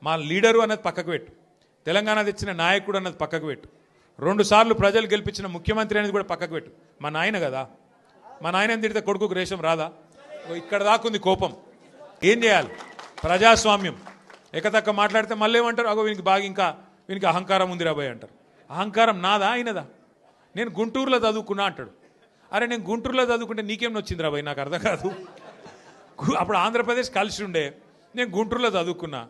మా లీడరు అన్నది పక్కకు పెట్టు, తెలంగాణ తెచ్చిన నాయకుడు అన్నది పక్కకు పెట్టు, 2 సార్లు ప్రజలు గెలిపించిన ముఖ్యమంత్రి అనేది కూడా పక్కకు పెట్టు. మా నాయన కదా, మా నాయన తిడితే కొడుకుకు రేషం రాదా? ఇక్కడ దాకుంది కోపం. ఏం చేయాలి? ప్రజాస్వామ్యం. ఎక్కతక్క మాట్లాడితే మళ్ళీ ఏమంటారు, అగో వీనికి బాగా ఇంకా వీనికి అహంకారం ఉంది రాబోయ్ అంటారు. అహంకారం నాదా అయినదా? నేను గుంటూరులో చదువుకున్నా అంటాడు. అరే నేను గుంటూరులో చదువుకుంటే నీకేం వచ్చింది రాబోయ్? నాకు అర్థం కాదు. అప్పుడు ఆంధ్రప్రదేశ్ కలిసి ఉండే, నేను గుంటూరులో చదువుకున్నా,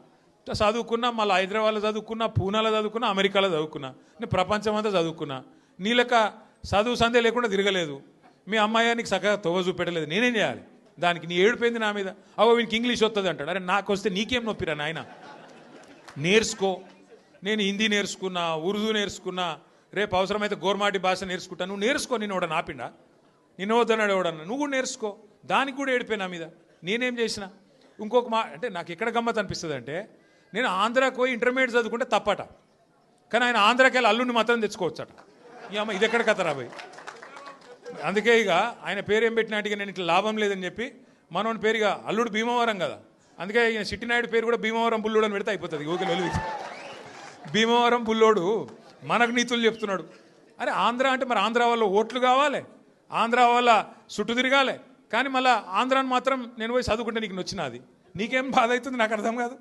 మళ్ళీ హైదరాబాద్లో చదువుకున్నా, పూనాలో చదువుకున్నా, అమెరికాలో చదువుకున్నా, నేను ప్రపంచం అంతా చదువుకున్నా. నీ లెక్క చదువు సందే లేకుండా తిరగలేదు. మీ అమ్మాయి నీకు చక్కగా తొవ్వ చూపెట్టలేదు. నేనేం చేయాలి దానికి? నీ ఏడిపోయింది నా మీద. అవో వీనికి ఇంగ్లీష్ వస్తుంది అంటాడు. అరే నాకు వస్తే నీకేం నొప్పిరా నాయన? నేర్చుకో. నేను హిందీ నేర్చుకున్నా, ఉర్దూ నేర్చుకున్నా, రేపు అవసరమైతే గోర్మాటి భాష నేర్చుకుంటా. నువ్వు నేర్చుకో. నేను ఎవడ నాపిండా? నిన్ను వద్దన్నాడు ఎవడన్నా? నువ్వు కూడా నేర్చుకో. దానికి కూడా ఏడిపోయి నా మీద. నేనేం చేసిన? ఇంకొక అంటే నాకు ఎక్కడ గమ్మత్ అనిపిస్తుంది అంటే, నేను ఆంధ్రాకి పోయి ఇంటర్మీడియట్ చదువుకుంటే తప్పట, కానీ ఆయన ఆంధ్రాకి వెళ్ళి అల్లుడిని మాత్రం తెచ్చుకోవచ్చట. ఈ అమ్మ ఇది ఎక్కడ కథ రాబోయ్? అందుకే ఇక ఆయన పేరు ఏం పెట్టినట్టుగా నేను ఇట్లా లాభం లేదని చెప్పి మనోని పేరుగా అల్లుడు భీమవరం కదా, అందుకే ఈయన సిట్టినాయుడు పేరు కూడా భీమవరం బుల్లోడు అని పెడితే అయిపోతుంది. ఓకే లొలి భీమవరం బుల్లోడు మనకు నీతులు చెప్తున్నాడు. అరే ఆంధ్ర అంటే మరి ఆంధ్ర వల్ల ఓట్లు కావాలి, ఆంధ్ర వల్ల చుట్టూ తిరగాలి, కానీ మళ్ళీ ఆంధ్రాని మాత్రం నేను పోయి చదువుకుంటే నీకు నచ్చినది. నీకేం బాధ అవుతుంది? నాకు అర్థం కాదు.